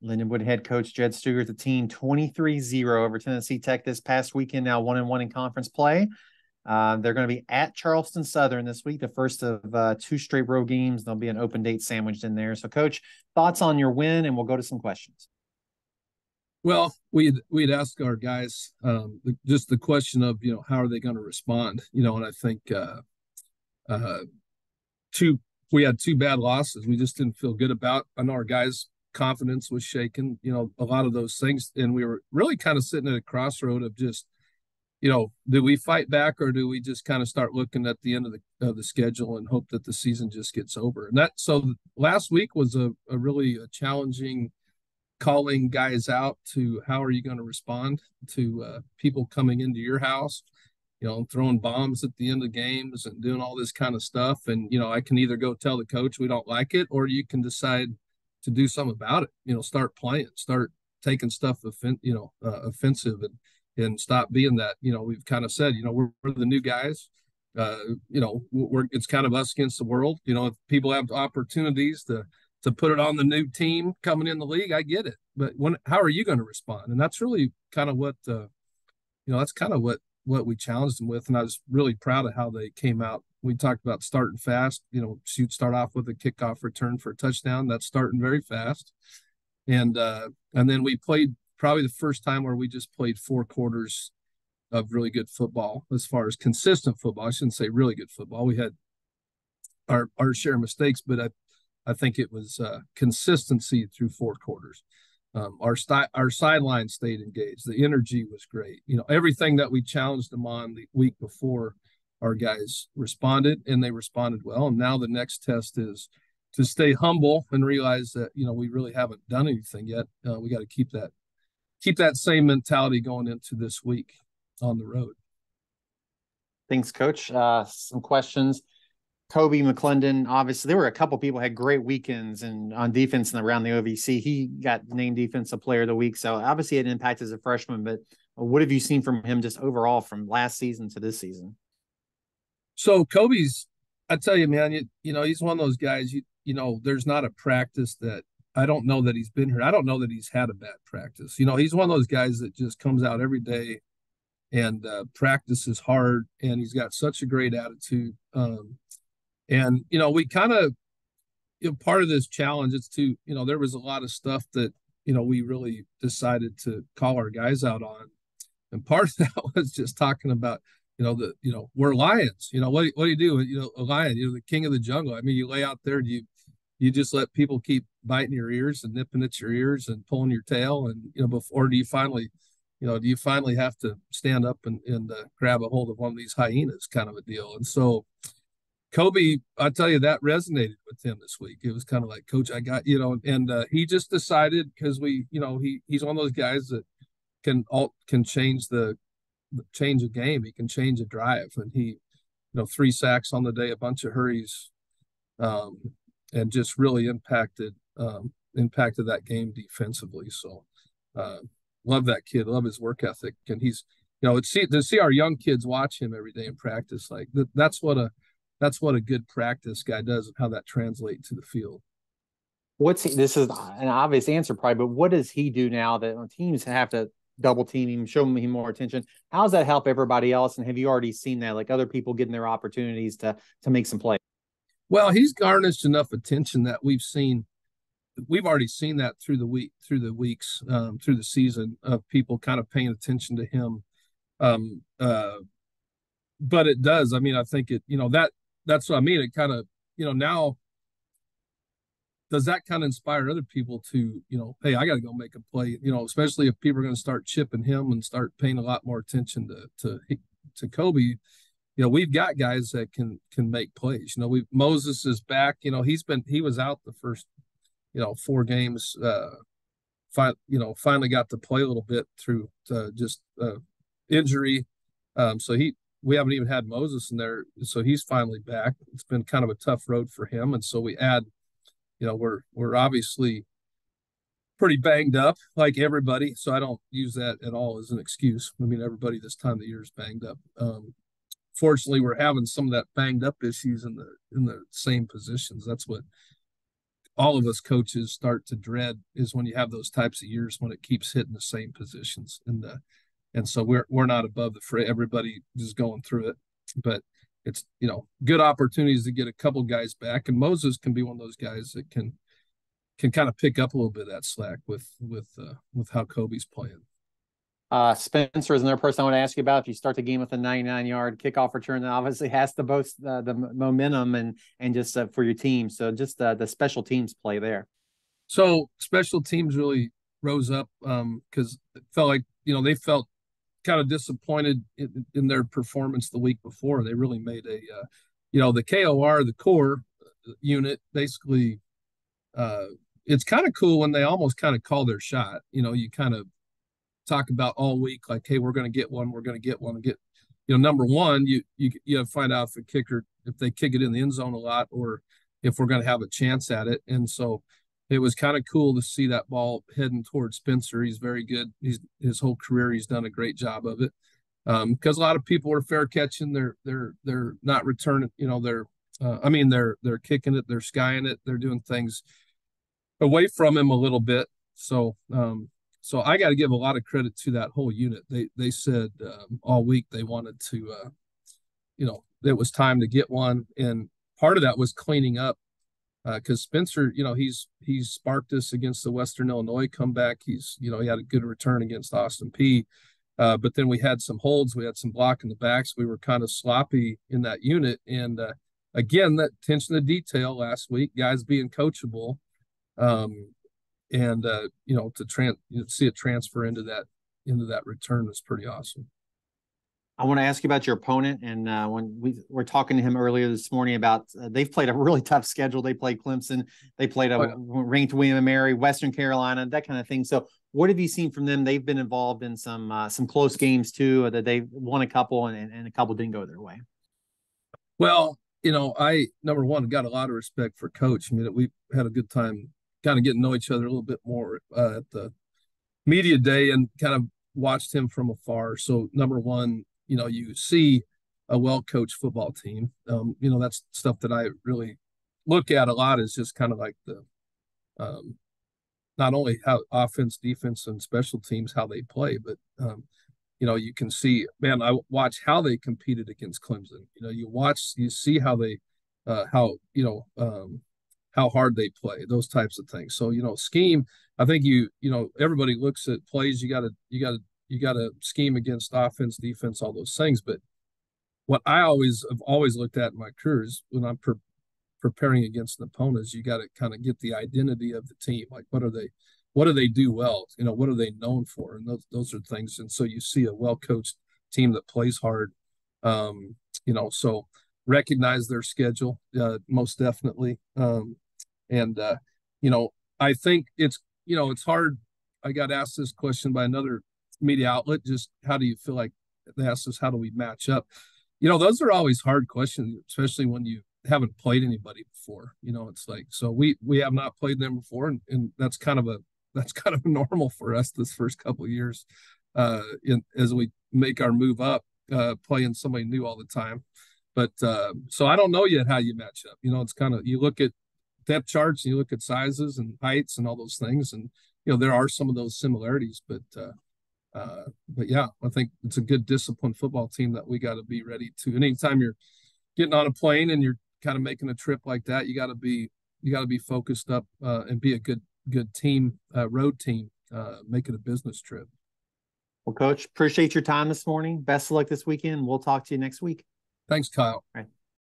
Lindenwood head coach Jed Stugart, the team 23-0 over Tennessee Tech this past weekend, now 1-1 in conference play. They're going to be at Charleston Southern this week, the first of two straight road games. There'll be an open date sandwiched in there. So, Coach, thoughts on your win, and we'll go to some questions. Well, we'd ask our guys just the question of, how are they going to respond? And I think we had two bad losses we just didn't feel good about. I know our guys' confidence was shaken, a lot of those things, and we were really kind of sitting at a crossroad of just, do we fight back, or do we just kind of start looking at the end of the schedule and hope that the season just gets over? And so last week was a really challenging, calling guys out to how are you going to respond to people coming into your house, throwing bombs at the end of games and doing all this kind of stuff. And, I can either go tell the coach we don't like it, or you can decide to do something about it, start playing, start taking stuff, offensive, and stop being that, we've kind of said, we're the new guys. It's kind of us against the world. If people have opportunities to put it on the new team coming in the league, I get it. But how are you going to respond? And that's really kind of what, that's kind of what we challenged them with. And I was really proud of how they came out. We talked about starting fast, start off with a kickoff return for a touchdown. That's starting very fast. And then we played probably the first time where we just played 4 quarters of really good football, as far as consistent football. I shouldn't say really good football. We had our share of mistakes, but I think it was consistency through 4 quarters. Our sideline stayed engaged. The energy was great. Everything that we challenged them on the week before, our guys responded, and they responded well. And now the next test is to stay humble and realize that, we really haven't done anything yet. We got to keep that same mentality going into this week on the road. Thanks, Coach. Some questions. Kobe McClendon, obviously, there were a couple people had great weekends and on defense and around the OVC. He got named Defensive Player of the Week. So obviously it impacted as a freshman, but what have you seen from him just overall from last season to this season? So Kobe's, I tell you, man, he's one of those guys, there's not a practice that I don't know that he's been here. I don't know that he's had a bad practice. He's one of those guys that just comes out every day and practices hard, and he's got such a great attitude. And, we kind of, part of this challenge is to, there was a lot of stuff that, we really decided to call our guys out on. And part of that was just talking about, we're lions. What do you do? A lion, the king of the jungle. I mean, you lay out there, you just let people keep biting your ears and nipping at your ears and pulling your tail. And, before do you finally have to stand up and grab a hold of one of these hyenas kind of a deal? And so, Kobe, I tell you, that resonated with him this week. It was kind of like, Coach, I got, and he just decided, because he's one of those guys that can change a game. He can change a drive, and he, 3 sacks on the day, a bunch of hurries, and just really impacted that game defensively. So, love that kid, love his work ethic, and he's, to see our young kids watch him every day in practice, like that's what a good practice guy does, and how that translates to the field. This is an obvious answer probably, but what does he do now that teams have to double team him, show him more attention? How does that help everybody else? And have you already seen that, like other people getting their opportunities to make some play? Well, he's garnished enough attention that we've already seen that through the weeks, through the season, of people kind of paying attention to him. But it does. I mean, I think that's what I mean. It kind of, now, does that kind of inspire other people to, hey, I got to go make a play, especially if people are going to start chipping him and start paying a lot more attention to Kobe. We've got guys that can make plays. Moses is back. He was out the first, 4 games. Finally got to play a little bit through just injury. So we haven't even had Moses in there, so he's finally back. It's been kind of a tough road for him, and so we add, we're obviously pretty banged up, like everybody. So I don't use that at all as an excuse. I mean, everybody this time of the year is banged up. Fortunately, we're having some of that banged up issues in the same positions. That's what all of us coaches start to dread is when you have those types of years when it keeps hitting the same positions. And so we're not above the fray. Everybody is going through it, but it's, good opportunities to get a couple guys back. And Moses can be one of those guys that can kind of pick up a little bit of that slack with how Kobe's playing. Spencer is another person I want to ask you about. If you start the game with a 99-yard kickoff return, that obviously has to boast the momentum and just for your team. So just the special teams play there. So special teams really rose up because it felt like, they felt kind of disappointed in their performance the week before. They really made the KOR, the core unit, basically it's kind of cool when they almost kind of call their shot. You kind of talk about all week, like, hey, we're going to get one. Number one, you have to find out if they kick it in the end zone a lot, or if we're going to have a chance at it. And so it was kind of cool to see that ball heading towards Spencer. He's very good. His whole career, he's done a great job of it. Because a lot of people are fair catching. They're not returning. They're kicking it. They're skying it. They're doing things away from him a little bit. So I got to give a lot of credit to that whole unit. They said all week they wanted to, it was time to get one, and part of that was cleaning up because Spencer, he's sparked us against the Western Illinois comeback. He had a good return against Austin Peay. But then we had some holds, we had some block in the backs. We were kind of sloppy in that unit. And again, that attention to detail last week, guys being coachable, to see it transfer into that return was pretty awesome. I want to ask you about your opponent. And when we were talking to him earlier this morning about they've played a really tough schedule. They played Clemson. They played a ranked William & Mary, Western Carolina, that kind of thing. So what have you seen from them? They've been involved in some close games too, that they've won a couple and a couple didn't go their way. Well, I, number one, got a lot of respect for Coach. I mean, we had a good time kind of getting to know each other a little bit more at the media day and kind of watched him from afar. So number one, you see a well-coached football team. That's stuff that I really look at a lot, is just kind of like the not only how offense, defense, and special teams, how they play, but you can see, man, I watch how they competed against Clemson. You see how they how hard they play, those types of things. So, scheme, I think everybody looks at plays, you gotta scheme against offense, defense, all those things. But what I have always looked at in my career is when I'm preparing against an opponent, is you got to kind of get the identity of the team. Like, what do they do well? What are they known for? And those are things. And so you see a well-coached team that plays hard, so recognize their schedule, most definitely. I think it's hard. I got asked this question by another media outlet, just how do you feel like, they asked us, how do we match up? Those are always hard questions, especially when you haven't played anybody before. It's like, so we have not played them before, and that's kind of normal for us this first couple of years, as we make our move up, playing somebody new all the time. But so I don't know yet how you match up. It's kind of, you look at depth charts, and you look at sizes and heights and all those things, and there are some of those similarities, but yeah, I think it's a good disciplined football team that we got to be ready to. And anytime you're getting on a plane and you're kind of making a trip like that, you got to be focused up and be a good team, road team, make it a business trip. Well, Coach, appreciate your time this morning. Best of luck this weekend. We'll talk to you next week. Thanks, Kyle. All right.